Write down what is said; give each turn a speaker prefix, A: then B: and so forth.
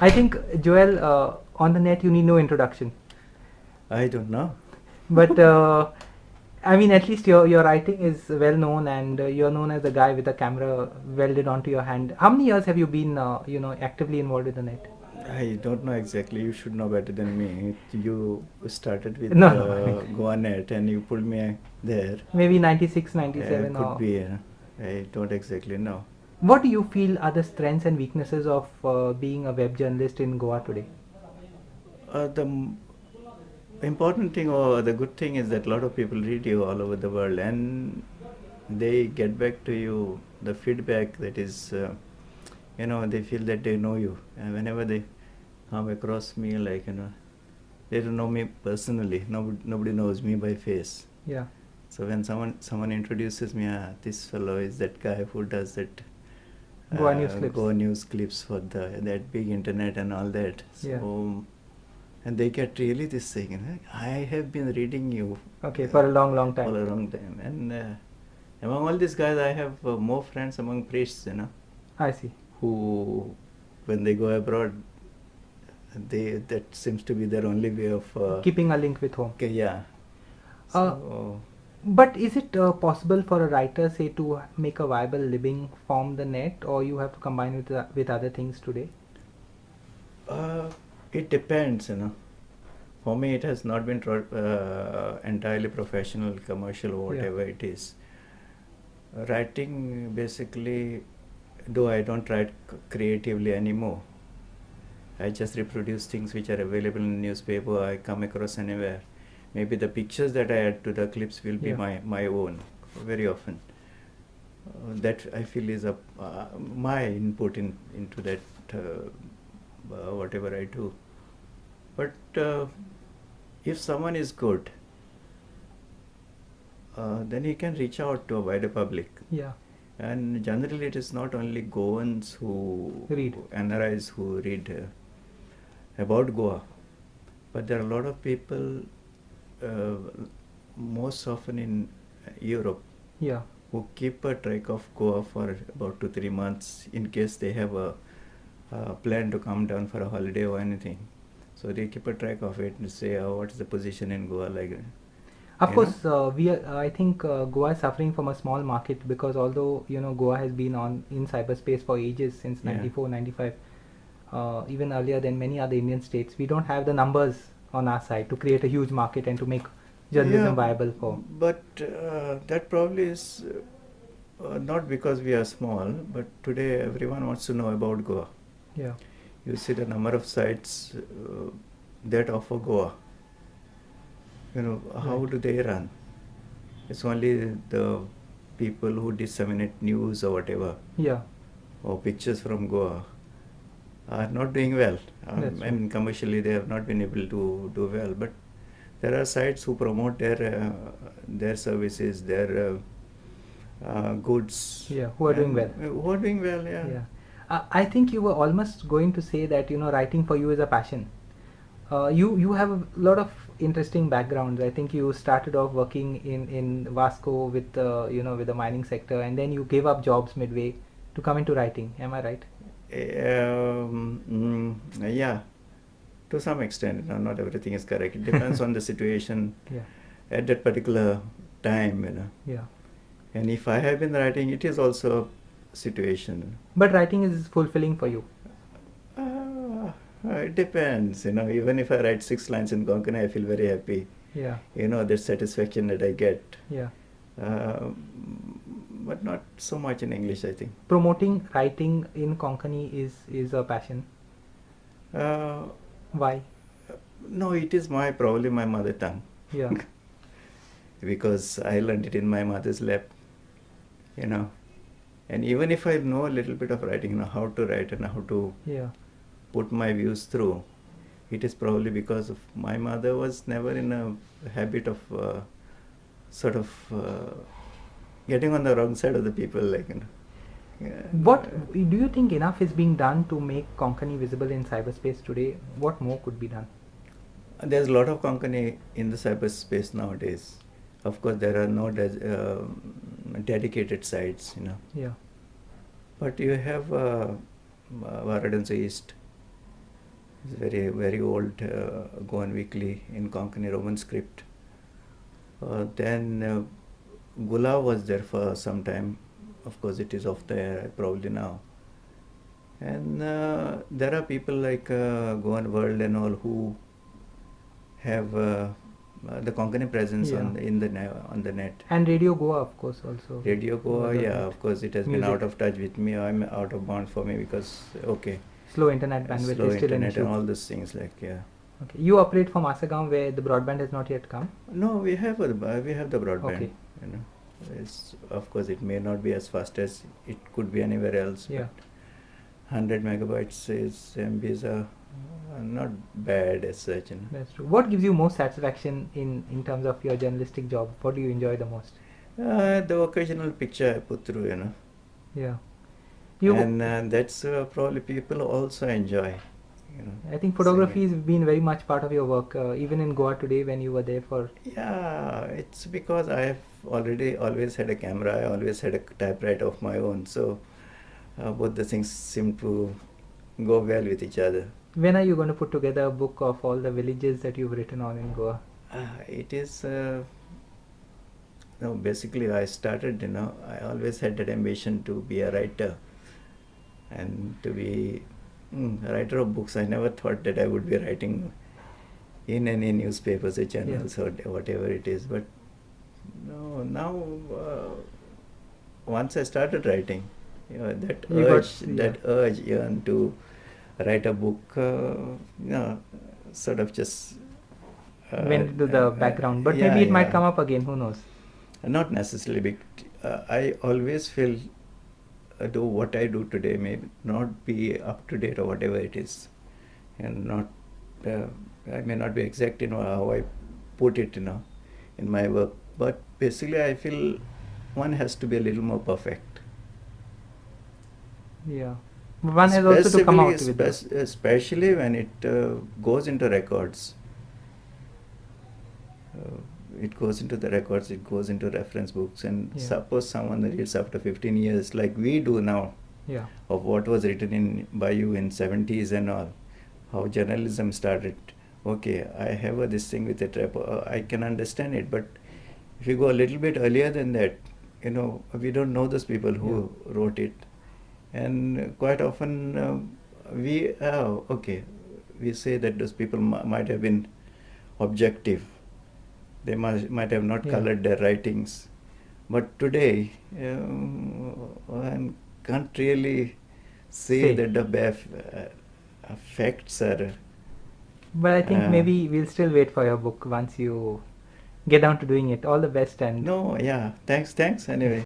A: I think, Joel, on the net you need no introduction.
B: I don't know.
A: But I mean, at least your writing is well known, and you're known as a guy with a camera welded onto your hand. How many years have you been, actively involved in the net?
B: I don't know exactly. You should know better than me. You started with
A: No, no, I mean,
B: GoAnet and you pulled me there.
A: maybe 96, 97,
B: Could
A: or
B: be. I don't exactly know.
A: what do you feel are the strengths and weaknesses of being a web journalist in Goa today?
B: The important thing or the good thing is that a lot of people read you all over the world and they get back to you the feedback that is, they feel that they know you. And whenever they come across me, like, they don't know me personally. Nobody knows me by face.
A: Yeah.
B: So when someone introduces me, this fellow is that guy who does that
A: Goa Newsclips.
B: Goa Newsclips for that big internet and all that. So,
A: Yeah.
B: and they get really this thing. I have been reading you.
A: Okay, for a long, long time.
B: For a long time, and among all these guys, I have more friends among priests.
A: I see.
B: Who, when they go abroad, that seems to be their only way of
A: Keeping a link with home.
B: Okay, yeah. So,
A: But is it possible for a writer, say, to make a viable living from the net, or you have to combine with other things today?
B: it depends, For me, it has not been entirely professional, commercial, or whatever it is. Writing, basically, though I don't write creatively anymore, I just reproduce things which are available in the newspaper, I come across anywhere. Maybe the pictures that I add to the clips will be my own, very often. That I feel is my input into that, whatever I do. But if someone is good, then he can reach out to a wider public.
A: Yeah.
B: And generally it is not only Goans who
A: read,
B: NRIs who read about Goa, but there are a lot of people, most often in Europe, who keep a track of Goa for about 2-3 months in case they have a plan to come down for a holiday or anything. So they keep a track of it and say, what is the position in Goa like.
A: Of course, I think Goa is suffering from a small market because although Goa has been in cyberspace for ages, since 94, 95, even earlier than many other Indian states, we don't have the numbers on our side to create a huge market and to make journalism viable for.
B: But that probably is not because we are small, but today everyone wants to know about Goa.
A: Yeah.
B: You see the number of sites that offer Goa. How do they run? It's only the people who disseminate news or whatever.
A: Yeah.
B: Or pictures from Goa are not doing well. I mean, commercially they have not been able to do well. But there are sites who promote their services, their goods.
A: Yeah, who are doing well.
B: Who are doing well, yeah.
A: I think you were almost going to say that writing for you is a passion. You have a lot of interesting backgrounds. I think you started off working in Vasco with with the mining sector, and then you gave up jobs midway to come into writing. Am I right?
B: Yeah, to some extent. Not everything is correct. It depends on the situation at that particular time.
A: Yeah.
B: And if I have been writing, it is also a situation.
A: But writing is fulfilling for you.
B: It depends, even if I write 6 lines in Konkani, I feel very happy.
A: Yeah.
B: The satisfaction that I get.
A: Yeah.
B: But not so much in English, I think.
A: Promoting writing in Konkani is a passion. Why?
B: No, it is probably my mother tongue.
A: Yeah.
B: Because I learned it in my mother's lap, And even if I know a little bit of writing, how to write and how to put my views through, it is probably because of my mother was never in a habit of getting on the wrong side of the people,
A: What do you think enough is being done to make Konkani visible in cyberspace today? What more could be done?
B: There's a lot of Konkani in the cyberspace nowadays. Of course, there are no dedicated sites,
A: Yeah.
B: But you have Varadhansa East, It's very old Goan weekly in Konkani Roman script. Then Gula was there for some time. Of course, it is off the air probably now. And there are people like Goan World and all who have the Konkani presence
A: Yeah.
B: on the net.
A: And Radio Goa, of course, also.
B: Radio Goa,
A: was on
B: yeah,
A: it.
B: of course, it has been
A: Music.
B: out of touch with me. I'm out of bounds for me because
A: Slow internet bandwidth
B: slow
A: is still an
B: internet
A: issue.
B: and all those things
A: Okay. You operate from Asagaon where the broadband has not yet come?
B: No, we have the broadband.
A: Okay.
B: You know, of course it may not be as fast as it could be anywhere else.
A: Yeah.
B: But 100 megabytes MBs are not bad as such. You know.
A: That's true. What gives you most satisfaction in terms of your journalistic job? What do you enjoy the most?
B: The occasional picture I put through, you know.
A: Yeah.
B: And that's probably people also enjoy. You know,
A: I think photography has been very much part of your work, even in Goa today when you were there for.
B: Yeah, it's because I have always had a camera. I always had a typewriter of my own. So both the things seem to go well with each other.
A: When are you going to put together a book of all the villages that you've written on in Goa?
B: It is. No, basically, I started. You know, I always had that ambition to be a writer, and to be a writer of books. I never thought that I would be writing in any newspapers or channels or whatever it is. But no, now once I started writing, you know, that urge yearned to write a book, sort of just
A: went into the background. But maybe it might come up again. Who knows?
B: Not necessarily. I always feel though what I do today may not be up to date or whatever it is, and not I may not be exact in how I put it, you know, in my work. But basically, I feel one has to be a little more perfect.
A: Yeah, one has also to come out with this.
B: Especially when it goes into records. It goes into the records, it goes into reference books, and suppose someone reads after 15 years like we do now, of what was written by you in 70s and all, how journalism started. Okay, I have this thing with a I can understand it, but if you go a little bit earlier than that, you know, we don't know those people who wrote it, and quite often we say that those people might have been objective. They might have not colored their writings. But today, one can't really say that the bare facts are...
A: But I think maybe we'll still wait for your book once you get down to doing it. All the best. And
B: thanks anyway.